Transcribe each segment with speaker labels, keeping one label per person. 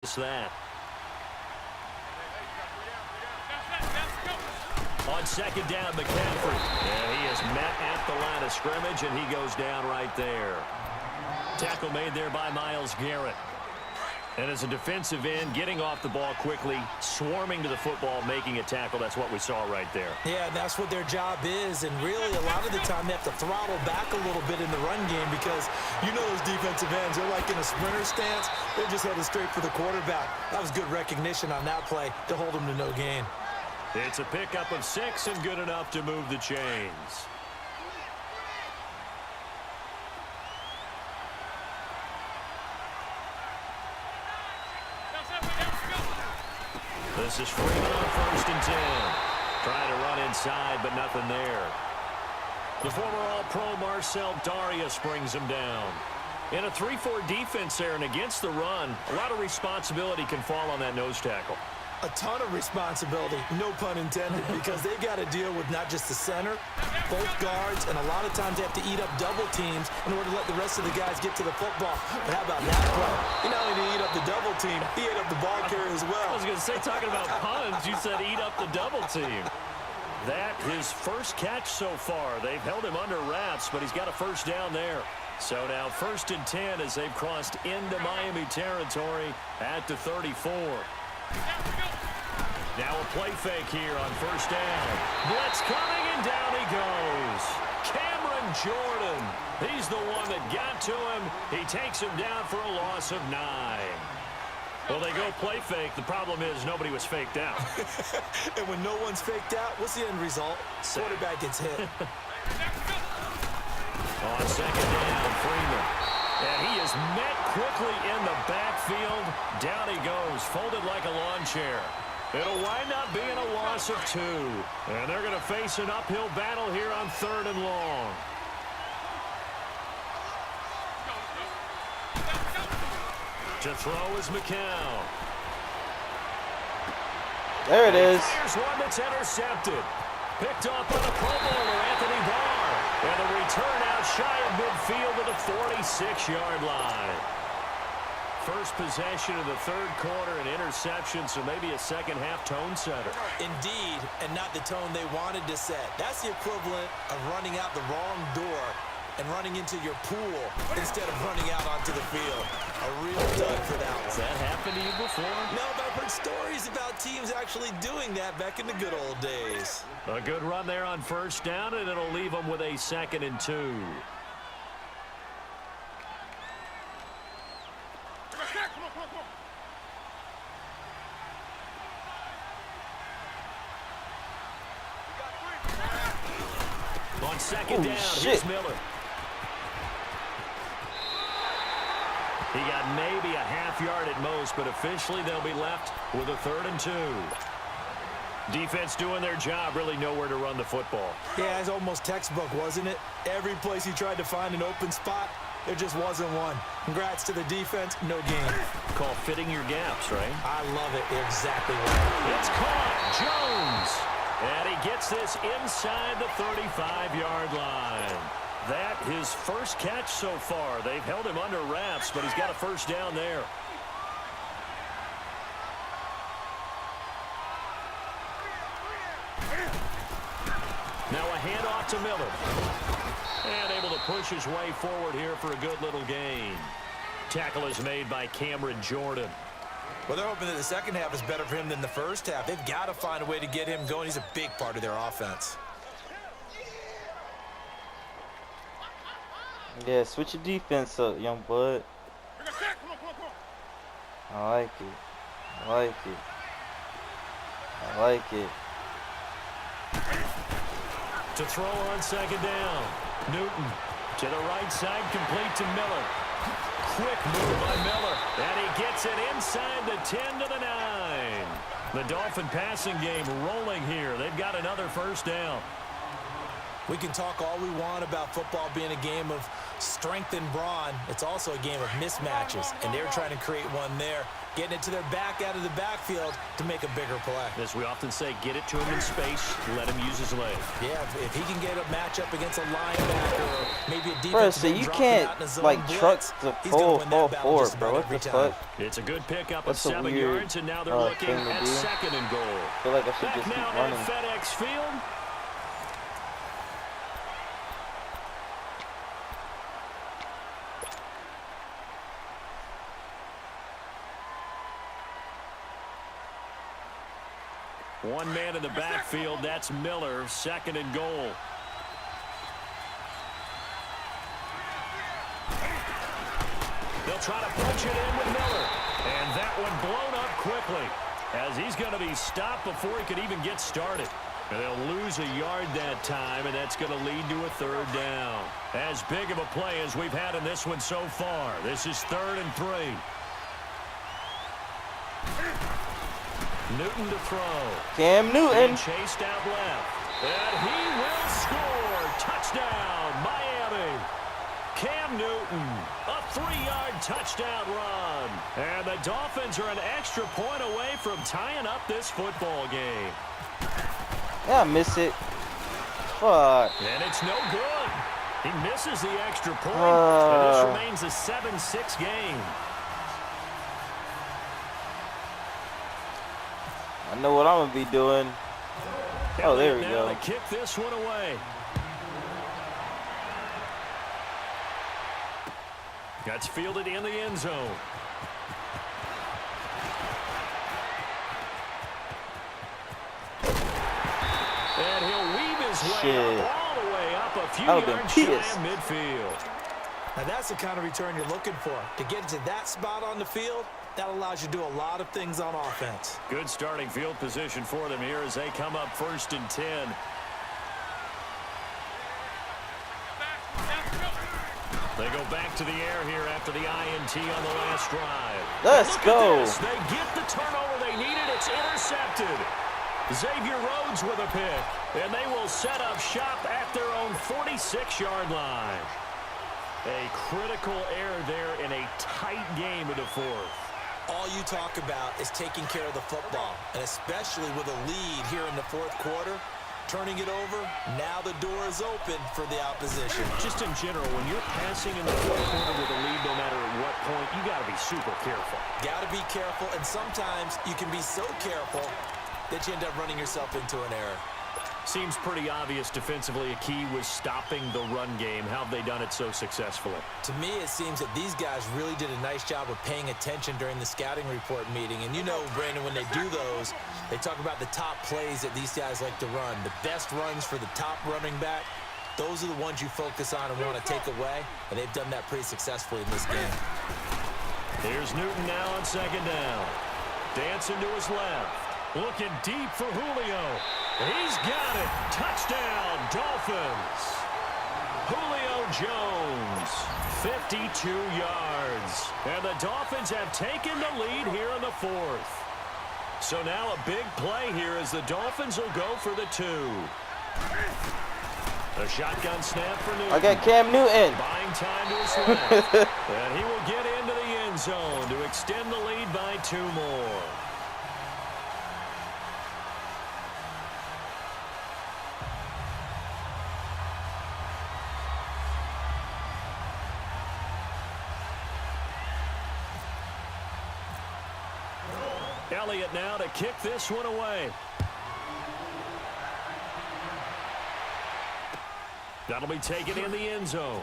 Speaker 1: that. On second down, McCaffrey. And he is met at the line of scrimmage, and he goes down right there. Tackle made there by Myles Garrett. And as a defensive end, getting off the ball quickly, swarming to the football, making a tackle, that's what we saw right there.
Speaker 2: Yeah, that's what their job is. And really, a lot of the time, they have to throttle back a little bit in the run game because you know those defensive ends, they're like in a sprinter stance. They're just headed straight for the quarterback. That was good recognition on that play to hold them to no gain.
Speaker 1: It's a pickup of 6 and good enough to move the chains. This is Freeman on 1st and 10. Trying to run inside, but nothing there. The former All-Pro Marcel Darius brings him down. In a 3-4 defense there and against the run, a lot of responsibility can fall on that nose tackle.
Speaker 2: A ton of responsibility, no pun intended, because they've got to deal with not just the center, both guards, and a lot of times they have to eat up double teams in order to let the rest of the guys get to the football. But how about that play? He not only did he eat up the double team, he ate up the ball carrier as well.
Speaker 1: I was going to say, talking about puns, you said eat up the double team. That his first catch so far. They've held him under wraps, but he's got a first down there. So now 1st and 10 as they've crossed into Miami territory at the 34. Now a play fake here on 1st down. Blitz coming, and down he goes. Cameron Jordan. He's the one that got to him. He takes him down for a loss of 9. Well, they go play fake. The problem is nobody was faked out.
Speaker 2: And when no one's faked out, what's the end result? Quarterback gets hit.
Speaker 1: On 2nd down, Freeman. And he is met quickly in the backfield. Down he goes, folded like a lawn chair. It'll wind up being a loss of 2. And they're going to face an uphill battle here on 3rd and long. To throw is McCown.
Speaker 3: There it is.
Speaker 1: Here's one that's intercepted. Picked up on a Pro Bowler, Anthony Barr. And a return out shy of midfield to the 46-yard line. First possession of the 3rd quarter, an interception, so maybe a second-half tone setter.
Speaker 2: Indeed, and not the tone they wanted to set. That's the equivalent of running out the wrong door and running into your pool instead of running out onto the field. A real dud for that one.
Speaker 1: Has that happened to you before?
Speaker 2: No, but I've heard stories about teams actually doing that back in the good old days.
Speaker 1: A good run there on 1st down, and it'll leave them with a 2nd and 2. On 2nd down, here's Miller. He got maybe a half yard at most, but officially they'll be left with a 3rd and 2. Defense doing their job, really nowhere to run the football.
Speaker 2: Yeah, it's almost textbook, wasn't it? Every place he tried to find an open spot, there just wasn't one. Congrats to the defense, no gain.
Speaker 1: Call fitting your gaps, right?
Speaker 2: I love it. Exactly right.
Speaker 1: It's caught. Jones. And he gets this inside the 35-yard line. That his first catch so far. They've held him under wraps, but he's got a first down there. Now a handoff to Miller. And able to push his way forward here for a good little gain. Tackle is made by Cameron Jordan.
Speaker 2: Well, they're hoping that the second half is better for him than the first half. They've got to find a way to get him going. He's a big part of their offense.
Speaker 3: Yeah, switch your defense up, young bud. I like it. I like it. I like it.
Speaker 1: To throw on 2nd down. Newton to the right side, complete to Miller. Quick move by Miller. And he gets it inside the 10 to the 9. The Dolphin passing game rolling here. They've got another first down.
Speaker 2: We can talk all we want about football being a game of strength and brawn. It's also a game of mismatches, and they're trying to create one there, getting it to their back out of the backfield to make a bigger play.
Speaker 1: As we often say, get it to him in space, let him use his leg.
Speaker 2: Yeah, if he can get a matchup against a linebacker or maybe a defense.
Speaker 3: Bro, so you can't, like, truck the full forward, bro. What the fuck?
Speaker 1: It's a good pickup of
Speaker 3: That's a
Speaker 1: 7
Speaker 3: weird,
Speaker 1: yards, and now they're looking at 2nd and goal.
Speaker 3: I feel like I should
Speaker 1: Back
Speaker 3: just keep
Speaker 1: now
Speaker 3: running.
Speaker 1: at FedEx Field. One man in the backfield, that's Miller, 2nd and goal. They'll try to punch it in with Miller. And that one blown up quickly as he's going to be stopped before he could even get started. And they'll lose a yard that time, and that's going to lead to a 3rd down. As big of a play as we've had in this one so far. This is 3rd and 3. Newton to throw.
Speaker 3: Cam Newton.
Speaker 1: Chased out left. And he will score. Touchdown, Miami. Cam Newton, a 3-yard touchdown run. And the Dolphins are an extra point away from tying up this football game.
Speaker 3: Yeah, I miss it. Fuck.
Speaker 1: And it's no good. He misses the extra point. And this remains a 7-6 game.
Speaker 3: I know what I'm going to be doing. Oh, there we go.
Speaker 1: To kick this one away. That's fielded in the end zone. And he'll weave his way up, all the way up a few yards shy of midfield.
Speaker 2: Now that's the kind of return you're looking for. To get to that spot on the field, that allows you to do a lot of things on offense.
Speaker 1: Good starting field position for them here as they come up 1st and 10. They go back to the air here after the INT on the last drive.
Speaker 3: Let's go.
Speaker 1: They get the turnover they needed. It's intercepted. Xavier Rhodes with a pick. And they will set up shop at their own 46-yard line. A critical error there in a tight game in the 4th.
Speaker 2: All you talk about is taking care of the football, and especially with a lead here in the 4th quarter, turning it over, now the door is open for the opposition.
Speaker 1: Just in general, when you're passing in the 4th quarter with a lead, no matter at what point, you got to be super careful.
Speaker 2: Got to be careful, and sometimes you can be so careful that you end up running yourself into an error.
Speaker 1: Seems pretty obvious defensively a key was stopping the run game. How have they done it so successfully?
Speaker 2: To me, it seems that these guys really did a nice job of paying attention during the scouting report meeting. And you know, Brandon, when they do those, they talk about the top plays that these guys like to run. The best runs for the top running back, those are the ones you focus on and want to take away. And they've done that pretty successfully in this game.
Speaker 1: Here's Newton now on 2nd down. Dancing to his left. Looking deep for Julio. He's got it. Touchdown, Dolphins. Julio Jones, 52 yards. And the Dolphins have taken the lead here in the 4th. So now a big play here as the Dolphins will go for the 2. A shotgun snap for Newton.
Speaker 3: I got Cam Newton.
Speaker 1: Buying time to his left. And he will get into the end zone to extend the lead by 2 more. Elliott now to kick this one away. That'll be taken in the end zone.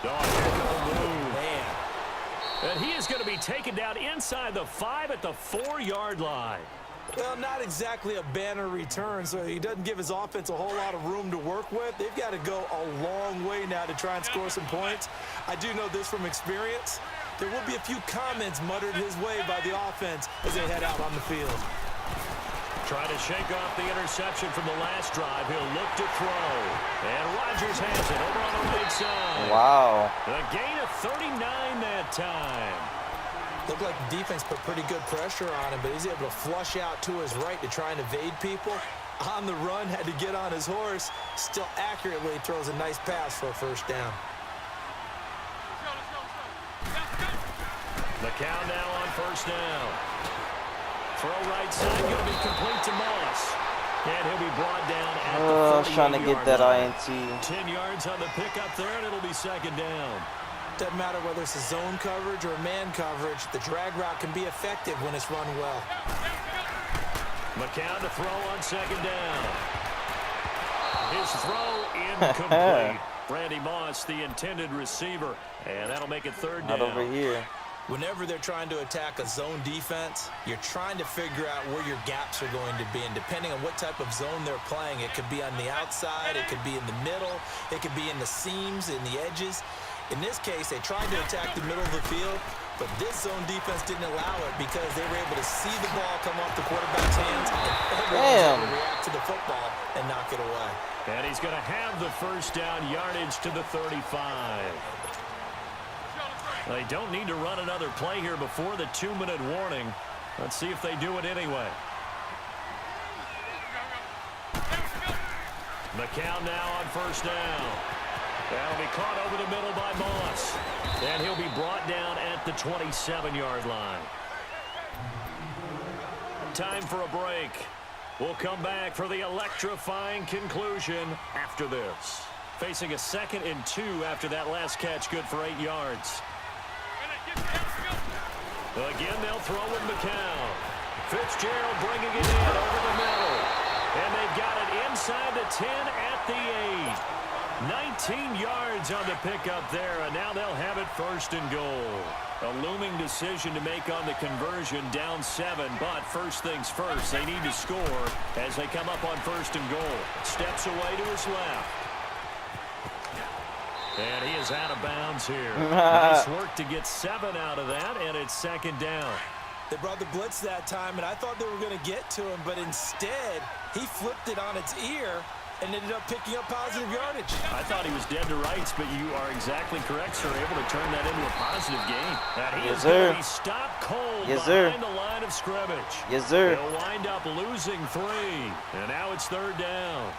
Speaker 1: Oh, man. And he is going to be taken down inside the 5 at the 4-yard line.
Speaker 2: Well, not exactly a banner return, so he doesn't give his offense a whole lot of room to work with. They've got to go a long way now to try and score some points. I do know this from experience. There will be a few comments muttered his way by the offense as they head out on the field.
Speaker 1: Trying to shake off the interception from the last drive. He'll look to throw. And Rodgers has it over on the right side.
Speaker 3: Wow.
Speaker 1: A gain of 39 that time.
Speaker 2: Looked like the defense put pretty good pressure on him, but he's able to flush out to his right to try and evade people. On the run, had to get on his horse. Still accurately throws a nice pass for a first down.
Speaker 1: McCown now on first down. Throw right side, going to be complete to Moss. And he'll be brought down at the 48-yard
Speaker 3: trying to get that
Speaker 1: line.
Speaker 3: INT.
Speaker 1: 10 yards on the pickup there, and it'll be second down.
Speaker 2: Doesn't matter whether it's a zone coverage or a man coverage. The drag route can be effective when it's run well.
Speaker 1: McCown to throw on second down. His throw incomplete. Randy Moss, the intended receiver. And that'll make it third down.
Speaker 3: Not over here.
Speaker 2: Whenever they're trying to attack a zone defense, you're trying to figure out where your gaps are going to be. And depending on what type of zone they're playing, it could be on the outside, it could be in the middle, it could be in the seams, in the edges. In this case, they tried to attack the middle of the field, but this zone defense didn't allow it because they were able to see the ball come off the quarterback's hands and everyone was able to react to the football and knock it away.
Speaker 1: And he's going to have the first down yardage to the 35. They don't need to run another play here before the 2-minute warning. Let's see if they do it anyway. McCown now on first down. That'll be caught over the middle by Moss. And he'll be brought down at the 27-yard line. Time for a break. We'll come back for the electrifying conclusion after this. Facing a 2nd and 2 after that last catch, good for 8 yards. Again, they'll throw with McCown. Fitzgerald bringing it in over the middle. And they've got it inside the 10 at the 8. 19 yards on the pickup there, and now they'll have it first and goal. A looming decision to make on the conversion, down 7, but first things first, they need to score as they come up on first and goal. Steps away to his left. And he is out of bounds here. Nice work to get 7 out of that, and it's second down.
Speaker 2: They brought the blitz that time, and I thought they were going to get to him, but instead, he flipped it on its ear and ended up picking up positive yardage.
Speaker 1: I thought he was dead to rights, but you are exactly correct, sir. Able to turn that into a positive gain. And he is going to be stopped cold behind the line of scrimmage.
Speaker 3: Yes, sir.
Speaker 1: They'll wind up losing 3, and now it's third down.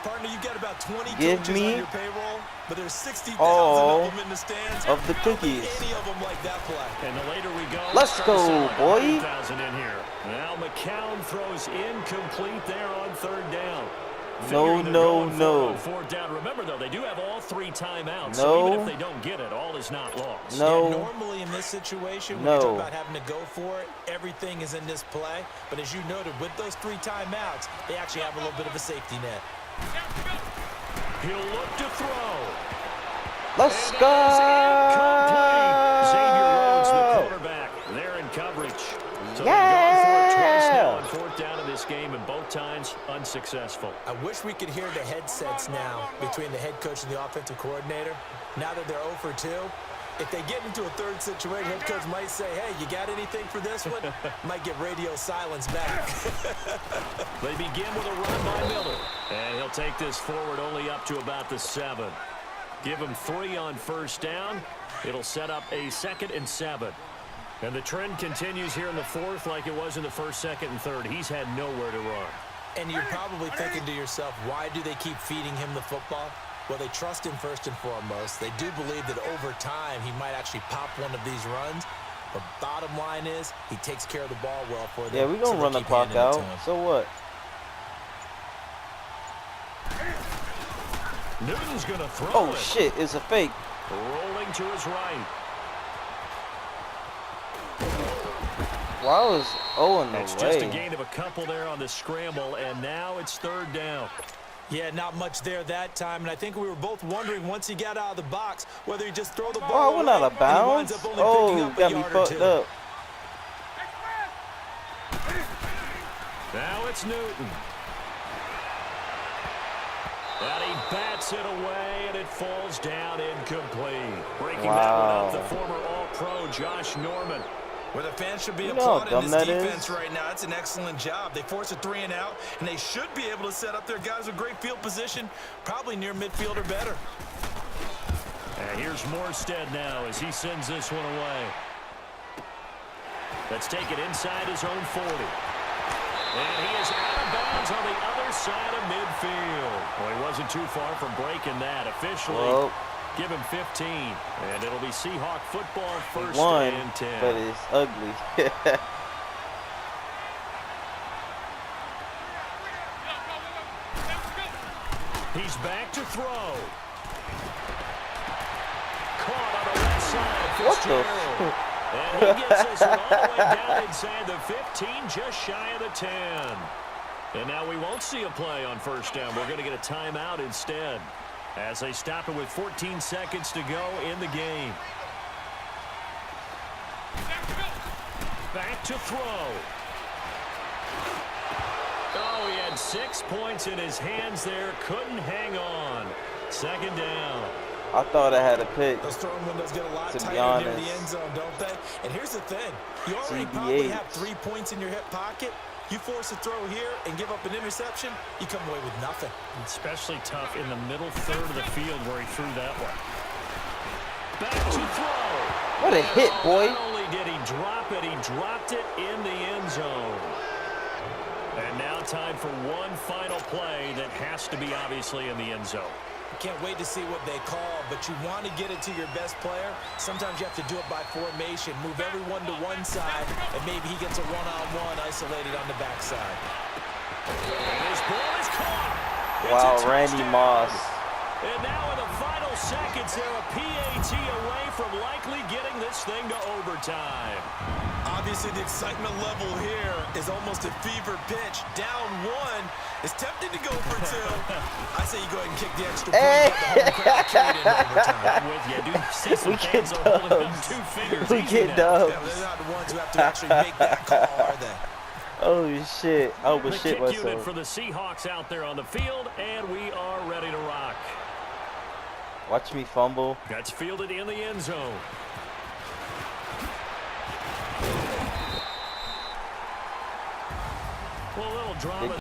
Speaker 2: Partner, you've got about 20 coaches on your payroll, but there's 60,000 of them in the stands.
Speaker 3: Of the cookies.
Speaker 2: Any of them like that play.
Speaker 1: And the later we go,
Speaker 3: let's go, boy.
Speaker 1: 100,000 in here. Now McCown throws incomplete there on third down.
Speaker 3: No.
Speaker 1: Fourth down. Remember, though, they do have all 3 timeouts. So even if they don't get it, all is not lost.
Speaker 2: Yeah, normally in this situation, when you talk about having to go for it, everything is in this play. But as you noted, with those 3 timeouts, they actually have a little bit of a safety net.
Speaker 1: He'll look to throw.
Speaker 3: Let's go.
Speaker 1: Xavier Rhodes, the quarterback, there in coverage. So they've gone for it twice now on fourth down in this game, and both times unsuccessful.
Speaker 2: I wish we could hear the headsets now between the head coach and the offensive coordinator. Now that they're 0 for 2, if they get into a third situation, head coach might say, hey, you got anything for this one? Might get radio silence back.
Speaker 1: They begin with a run by Miller. And he'll take this forward only up to about the 7. Give him 3 on first down. It'll set up a 2nd and 7. And the trend continues here in the 4th like it was in the 1st, 2nd, and 3rd. He's had nowhere to run.
Speaker 2: And you're probably thinking to yourself, why do they keep feeding him the football? Well, they trust him first and foremost. They do believe that over time he might actually pop one of these runs. But bottom line is he takes care of the ball well for them.
Speaker 3: Yeah, we're going to run the clock out. So what?
Speaker 1: Newton's going to throw
Speaker 3: Oh, shit. It's a fake.
Speaker 1: Rolling to his right.
Speaker 3: Wow, it's 0 in the way.
Speaker 1: It's just a gain of a couple there on the scramble, and now it's third down.
Speaker 2: Yeah, not much there that time, and I think we were both wondering once he got out of the box whether he just throw the ball
Speaker 3: Oh, I went out of bounds. Oh, got me fucked up.
Speaker 1: Now it's Newton. And he bats it away, and it falls down incomplete. Breaking that one up, the former All-Pro Josh Norman.
Speaker 2: Where the fans should be applauding this defense right now. It's an excellent job. They force a 3 and out, and they should be able to set up their guys with great field position, probably near midfield or better.
Speaker 1: And here's Morstead now as he sends this one away. Let's take it inside his own 40. And he is out of bounds on the other side of midfield. Well, he wasn't too far from breaking that. Officially, give him 15. And it'll be Seahawk football, first and 10.
Speaker 3: But it's ugly.
Speaker 1: He's back to throw. Caught on the left side. Fitzgerald. And he gets us all the way down inside the 15, just shy of the 10. And now we won't see a play on first down. We're going to get a timeout instead as they stop it with 14 seconds to go in the game. Back to throw. Oh, he had 6 points in his hands there. Couldn't hang on. Second down.
Speaker 3: I thought I had a pick.
Speaker 2: Those throwing windows get a lot
Speaker 3: To be
Speaker 2: tighter near
Speaker 3: honest.
Speaker 2: the end zone, don't they? And here's the thing. You already probably have 3 points in your hip pocket. You force a throw here and give up an interception, you come away with nothing.
Speaker 1: Especially tough in the middle third of the field where he threw that one. Back to throw.
Speaker 3: What a hit, boy.
Speaker 1: Not only did he drop it, he dropped it in the end zone. And now time for one final play that has to be obviously in the end zone.
Speaker 2: Can't wait to see what they call, but you want to get it to your best player. Sometimes you have to do it by formation. Move everyone to one side, and maybe he gets a one-on-one isolated on the backside.
Speaker 1: And his ball is caught.
Speaker 3: Wow, Randy Moss.
Speaker 1: And now in the final seconds, they're a PAT away from likely getting this thing to overtime.
Speaker 2: Obviously, the excitement level here is almost a fever pitch. Down one. It's tempting to go for two. I say you go ahead and kick the extra point. Get the home crowd carried in overtime.
Speaker 1: I'm with you. Do see some fans are holding up 2 fingers.
Speaker 3: We get dubs.
Speaker 2: Yeah, they're not the ones who have to actually make that call, are they?
Speaker 3: Oh, shit. I
Speaker 1: The
Speaker 3: was shit
Speaker 1: kick unit
Speaker 3: myself.
Speaker 1: for the Seahawks out there on the field, and we are ready to rock.
Speaker 3: Watch me fumble.
Speaker 1: That's fielded in the end zone. Well, a little drama.